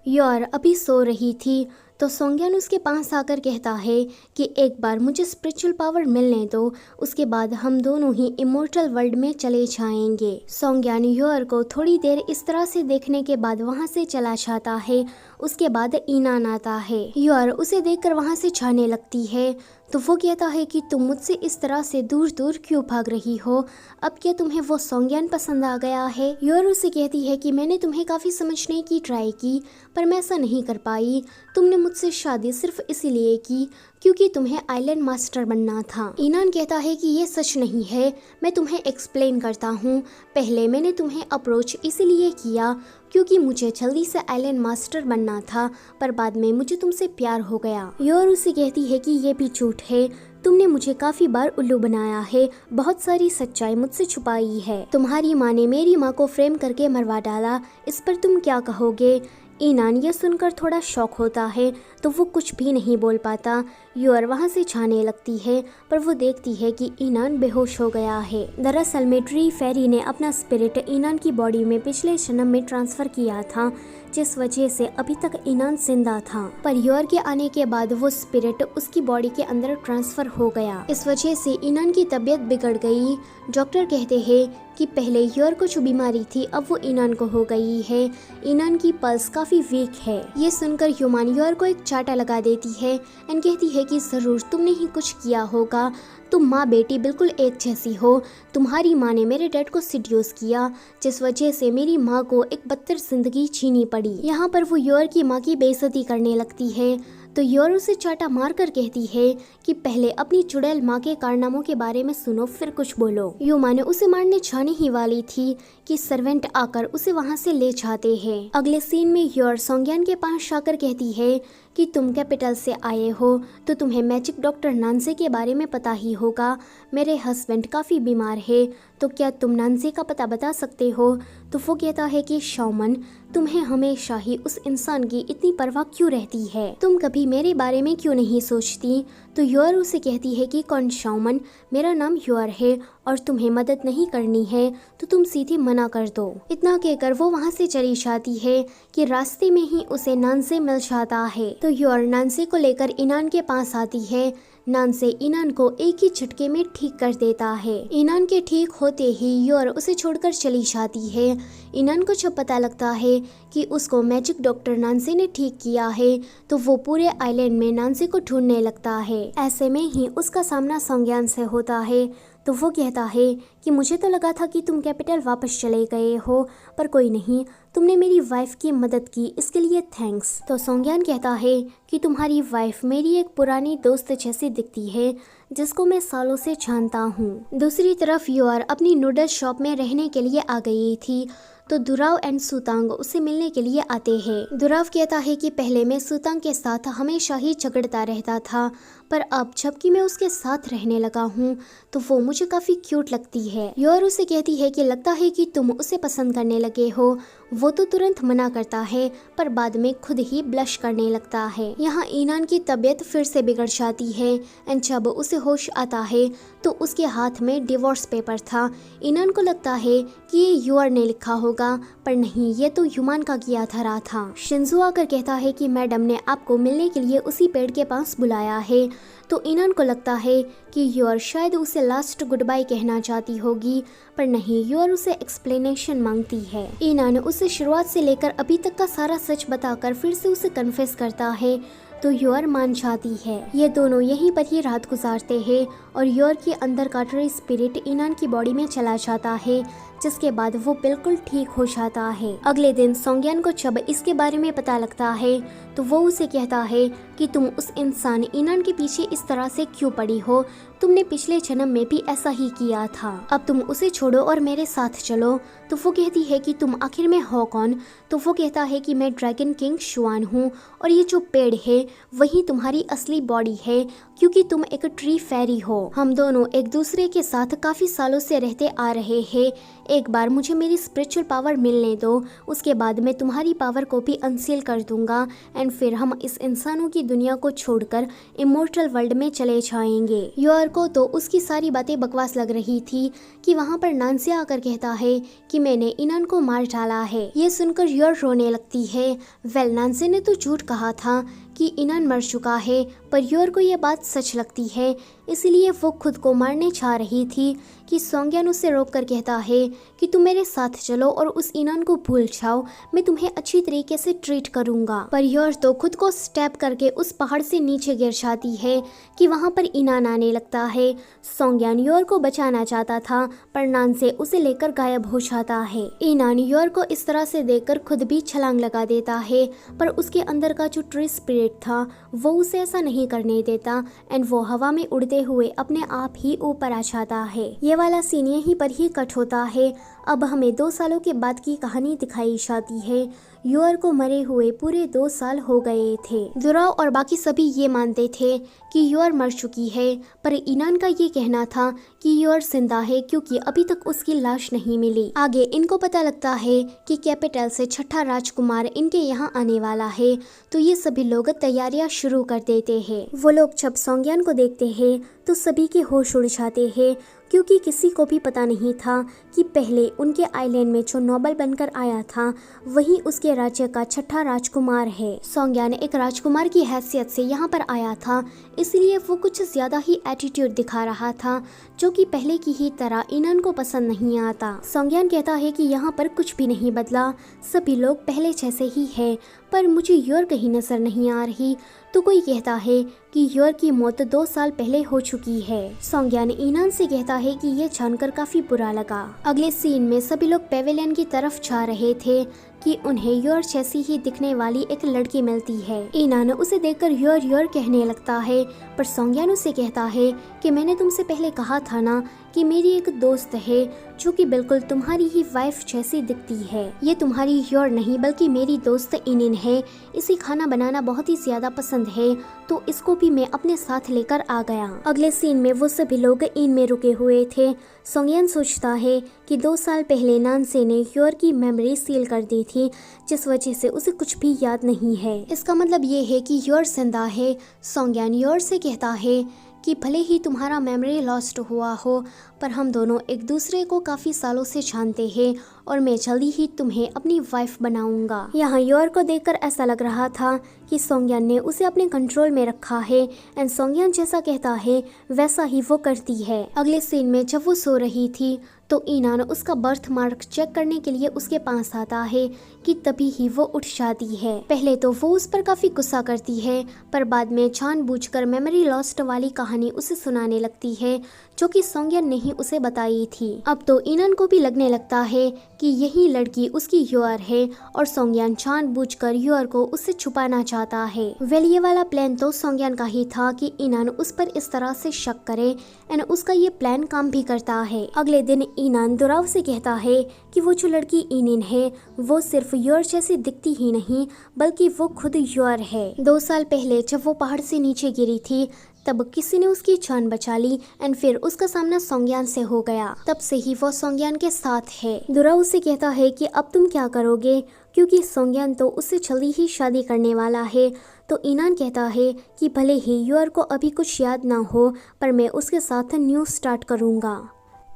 Your अभी सो रही थी तो सोंग्यान उसके पास आकर कहता है कि एक बार मुझे स्पिरिचुअल पावर मिलने दो, उसके बाद हम दोनों ही इमोर्टल वर्ल्ड में चले जाएंगे। सोंग्यान योर को थोड़ी देर इस तरह से देखने के बाद वहां से चला जाता है। उसके बाद ईनान आता है। योर उसे देखकर वहां से जाने लगती है तो वो कहता है कि तुम मुझसे इस तरह से दूर दूर क्यों भाग रही हो, अब क्या तुम्हें वो सोंग्यान पसंद आ गया है। योर उसे कहती है कि मैंने तुम्हें काफी समझने की ट्राई की पर मैं ऐसा नहीं कर पाई। तुमने मुझसे शादी सिर्फ इसीलिए की क्योंकि तुम्हें आइलैंड मास्टर बनना था। ईनान कहता है कि ये सच नहीं है, मैं तुम्हें एक्सप्लेन करता हूँ। पहले मैंने तुम्हें अप्रोच इसीलिए किया क्योंकि मुझे जल्दी से आइलैंड मास्टर बनना था, पर बाद में मुझे तुमसे प्यार हो गया। योर उसे कहती है कि ये भी झूठ है, तुमने मुझे काफी बार उल्लू बनाया है, बहुत सारी सच्चाई मुझसे छुपाई है। तुम्हारी माँ ने मेरी माँ को फ्रेम करके मरवा डाला, इस पर तुम क्या कहोगे। ईनान यह सुनकर थोड़ा शॉक होता है तो वो कुछ भी नहीं बोल पाता। योर वहाँ से जाने लगती है पर वो देखती है कि ईनान बेहोश हो गया है। दरअसल में ट्री फेरी ने अपना स्पिरिट ईनान की बॉडी में पिछले जन्म में ट्रांसफर किया था, जिस वजह से अभी तक ईनान जिंदा था। पर योर के आने के बाद वो स्पिरिट उसकी बॉडी के अंदर ट्रांसफर हो गया। इस वजह से ईनान की तबीयत बिगड़ गई। डॉक्टर कहते हैं कि पहले योर को जो बीमारी थी अब वो ईनान को हो गई है। ईनान की पल्स काफी वीक है। ये सुनकर ह्यूमन योर को एक चाटा लगा देती है एंड कहती है कि जरूर तुमने ही कुछ किया होगा, तुम माँ बेटी बिल्कुल एक जैसी हो। तुम्हारी माँ ने मेरे डैड को सिड्यूस किया, जिस वजह से मेरी माँ को एक बदतर जिंदगी जीनी पड़ी। यहाँ पर वो योर की माँ की बेइज्जती करने लगती है तो योर उसे चाटा मार कर कहती है कि पहले अपनी चुड़ैल माँ के कारनामों के बारे में सुनो फिर कुछ बोलो। युमा ने उसे मारने जाने ही वाली थी कि सर्वेंट आकर उसे वहाँ से ले जाते हैं। अगले सीन में योर सोंग्यान के पास जाकर कहती है कि तुम कैपिटल से आए हो तो तुम्हें मैजिक डॉक्टर नानसे के बारे में पता ही होगा। मेरे हस्बैंड काफ़ी बीमार है तो क्या तुम नानसे का पता बता सकते हो। तो वो कहता है कि शौमन, तुम्हें हमेशा ही उस इंसान की इतनी परवाह क्यों रहती है, तुम कभी मेरे बारे में क्यों नहीं सोचती। तो योर उसे कहती है कि कौन शौमन, मेरा नाम योर है और तुम्हें मदद नहीं करनी है तो तुम सीधे मना कर दो। इतना कहकर वो वहाँ से चली जाती है कि रास्ते में ही उसे नानसे मिल जाता है। तो योर नानसे को लेकर ईनान के पास आती है। नानसे ईनान को एक ही झटके में ठीक कर देता है। ईनान के ठीक होते ही योर उसे छोड़कर चली जाती है। ईनान को जब पता लगता है कि उसको मैजिक डॉक्टर नानसे ने ठीक किया है तो वो पूरे आइलैंड में नानसे को ढूंढने लगता है। ऐसे में ही उसका सामना सोंग्यान से होता है तो वो कहता है कि मुझे तो लगा था कि तुम कैपिटल वापस चले गए हो, पर कोई नहीं, तुमने मेरी वाइफ की मदद की, इसके लिए थैंक्स। तो सोंग्यान कहता है कि तुम्हारी वाइफ मेरी एक पुरानी दोस्त जैसी दिखती है जिसको मैं सालों से जानता हूँ। दूसरी तरफ योर अपनी नूडल्स शॉप में रहने के लिए आ गई थी तो दुराव एंड सुतांग उसे मिलने के लिए आते हैं। दुराव कहता है कि पहले मैं सुतांग के साथ हमेशा ही झगड़ता रहता था, पर अब जबकि मैं उसके साथ रहने लगा हूँ तो वो मुझे काफी क्यूट लगती है। योर उसे कहती है कि लगता है कि तुम उसे पसंद करने लगे हो। वो तो तुरंत मना करता है पर बाद में खुद ही ब्लश करने लगता है। यहाँ ईनान की तबीयत फिर से बिगड़ जाती है एंड जब उसे होश आता है तो उसके हाथ में डिवोर्स पेपर था। ईनान को लगता है कि ये योर ने लिखा होगा, पर नहीं, ये तो ह्यूमन का किया धरा था। शिंजो आकर कहता है कि मैडम ने आपको मिलने के लिए उसी पेड़ के पास बुलाया है। तो ईनान को लगता है कि योर शायद उसे लास्ट गुड बाय कहना चाहती होगी, पर नहीं, योर उसे एक्सप्लेनेशन मांगती है। ईनान उसे शुरुआत से लेकर अभी तक का सारा सच बताकर फिर से उसे कन्फेस करता है तो योर मान जाती है। ये दोनों यहीं पर ही रात गुजारते हैं और योर के अंदर का ट्री स्पिरिट ईनान की बॉडी में चला जाता है, जिसके बाद वो बिल्कुल ठीक हो जाता है। अगले दिन सोंग्यान को जब इसके बारे में पता लगता है तो वो उसे कहता है कि तुम उस इंसान ईनान के पीछे इस तरह से क्यों पड़ी हो, तुमने पिछले जन्म में भी ऐसा ही किया था, अब तुम उसे छोड़ो और मेरे साथ चलो। तो वो कहती है कि तुम आखिर में हो कौन। तो वो कहता है कि मैं ड्रैगन किंग शुआन हूँ और ये जो पेड़ है वही तुम्हारी असली बॉडी है, क्योंकि तुम एक ट्री फेरी हो। हम दोनों एक दूसरे के साथ काफी सालों से रहते आ रहे हैं। एक बार मुझे मेरी स्पिरिचुअल पावर मिलने दो, उसके बाद मैं तुम्हारी पावर को भी अनसील कर दूंगा एंड फिर हम इस इंसानों की दुनिया को छोड़कर इमोर्टल वर्ल्ड में चले जाएंगे। योर को तो उसकी सारी बातें बकवास लग रही थी कि वहाँ पर नानसे आकर कहता है कि मैंने इनान को मार डाला है। ये सुनकर योर रोने लगती है। वेल, नानसे ने तो झूठ कहा था कि इनान मर चुका है, पर योर को ये बात सच लगती है, इसलिए वो खुद को मारने चाह रही थी कि सोंग्यान उसे रोककर कहता है कि तुम मेरे साथ चलो और उस इनान को भूल जाओ, मैं तुम्हें अच्छी तरीके से ट्रीट करूंगा। पर योर तो खुद को स्टैप करके उस पहाड़ से नीचे गिर जाती है कि वहाँ पर इनान आने लगता है। सोंग्यान योर को बचाना चाहता था, पर नानसे उसे लेकर गायब हो जाता है। इनान योर को इस तरह से देखकर खुद भी छलांग लगा देता है, पर उसके अंदर का जो ट्री स्पिरिट था वो उसे ऐसा नहीं करने देता एंड वो हवा में उड़ते हुए अपने आप ही ऊपर आ जाता है। ये वाला सीन यहीं पर ही कट होता है। अब हमें 2 सालों के बाद की कहानी दिखाई जाती है। योर को मरे हुए पूरे 2 साल हो गए थे। दुराव और बाकी सभी ये मानते थे कि योर मर चुकी है, पर इनान का ये कहना था कि योर जिंदा है क्योंकि अभी तक उसकी लाश नहीं मिली। आगे इनको पता लगता है कि कैपिटल से 6ठा राजकुमार इनके यहाँ आने वाला है, तो ये सभी लोग तैयारियां शुरू कर देते हैं। वो लोग जब सोंग्यान को देखते हैं तो सभी के होश उड़ जाते हैं, क्योंकि किसी को भी पता नहीं था कि पहले उनके आइलैंड में जो नोबल बनकर आया था वही उसके राज्य का 6ठा राजकुमार है। सोंग्यान एक राजकुमार की हैसियत से यहाँ पर आया था, इसलिए वो कुछ ज्यादा ही एटीट्यूड दिखा रहा था, जो कि पहले की ही तरह इनान को पसंद नहीं आता। सोंग्यान कहता है कि यहाँ पर कुछ भी नहीं बदला, सभी लोग पहले जैसे ही है, पर मुझे योर कहीं नजर नहीं आ रही। तो कोई कहता है कि योर की मौत 2 साल पहले हो चुकी है। सोंग्यान इनान से कहता है कि ये जानकर काफी बुरा लगा। अगले सीन में सभी लोग पेविलियन की तरफ जा रहे थे कि उन्हें योर जैसी ही दिखने वाली एक लड़की मिलती है। इनान उसे देखकर योर योर कहने लगता है, पर सोंग्यान उसे कहता है कि मैंने तुमसे पहले कहा था ना कि मेरी एक दोस्त है जो कि बिल्कुल तुम्हारी ही वाइफ जैसी दिखती है। ये तुम्हारी योर नहीं बल्कि मेरी दोस्त इनिन है। इसे खाना बनाना बहुत ही ज्यादा पसंद है, तो इसको भी मैं अपने साथ लेकर आ गया। अगले सीन में वो सभी लोग इन में रुके हुए थे। सोंग्यान सोचता है कि 2 साल पहले नानसे ने योर की मेमोरी सील कर दी थी, जिस वजह से उसे कुछ भी याद नहीं है। इसका मतलब ये है कि योर जिंदा है। सोंग्यान योर से कहता है कि भले ही तुम्हारा मेमोरी लॉस्ट हुआ हो, पर हम दोनों एक दूसरे को काफी सालों से जानते हैं और मैं जल्दी ही तुम्हें अपनी वाइफ बनाऊंगा। यहाँ योर को देखकर ऐसा लग रहा था कि सोंग्यान ने उसे अपने कंट्रोल में रखा है एंड सोंग्यान जैसा कहता है वैसा ही वो करती है। अगले सीन में जब वो सो रही थी तो इनान उसका बर्थ मार्क चेक करने के लिए उसके पास आता है कि तभी ही वो उठ जाती है। पहले तो वो उस पर काफी गुस्सा करती है, पर बाद में जानबूझकर मेमोरी लॉस्ट वाली कहानी उसे सुनाने लगती है, जो कि सोंग्यान ने ही उसे बताई थी। अब तो इनान को भी लगने लगता है कि यही लड़की उसकी योर है और सोंग्यान जानबूझकर योर को उससे छुपाना चाहता है। वेल, ये वाला प्लान तो सोंग्यान का ही था कि इनान उस पर इस तरह से शक करे एंड उसका ये प्लान काम भी करता है। अगले दिन इनान दुराव से कहता है कि वो जो लड़की इनिन है वो सिर्फ योर जैसी दिखती ही नहीं बल्कि वो खुद योर है। 2 साल पहले जब वो पहाड़ से नीचे गिरी थी तब किसी ने उसकी जान बचा ली एंड फिर उसका सामना सोंग्यान से हो गया। तब से ही वो सोंग्यान के साथ है। दुराव उसे कहता है कि अब तुम क्या करोगे, क्योंकि सोंग्यान तो उससे जल्दी ही शादी करने वाला है। तो इनान कहता है कि भले ही योर को अभी कुछ याद ना हो, पर मैं उसके साथ न्यू स्टार्ट करूँगा।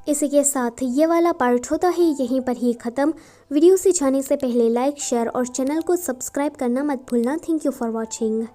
इसी के साथ ये वाला पार्ट होता है यहीं पर ही ख़त्म। वीडियो से जाने से पहले लाइक, शेयर और चैनल को सब्सक्राइब करना मत भूलना। Thank you for watching.